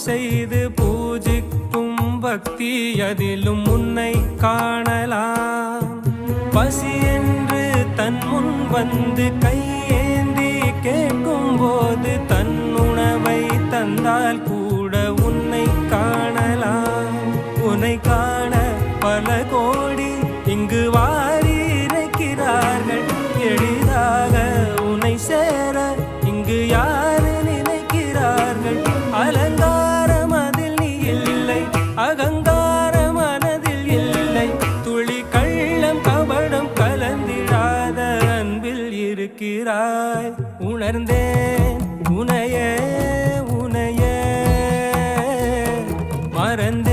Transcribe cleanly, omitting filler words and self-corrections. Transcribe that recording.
செய்து பூஜிக்கும் பக்தி அதிலும் உன்னை காணலாம். பசி என்று தன் முன் வந்து கையேந்தி கேட்கும் போது தன் உணவை தந்தால் கூட உன்னை காணலாம். உன்னை காண பல கோடி இங்கு வாரி இறைக்கிறார்கள். எளிதாக உன்னை சேர இங்கு யாரு நினைக்கிறார்கள்? அலங்காரம் அதில் நீ இல்லை, அகங்கார மனதில் இல்லை. துளி கள்ளம் கபடம் கலந்திடாத அன்பில் இருக்கிறாய். உணர்ந்தேன் உனையே உனையே மறந்தேன்.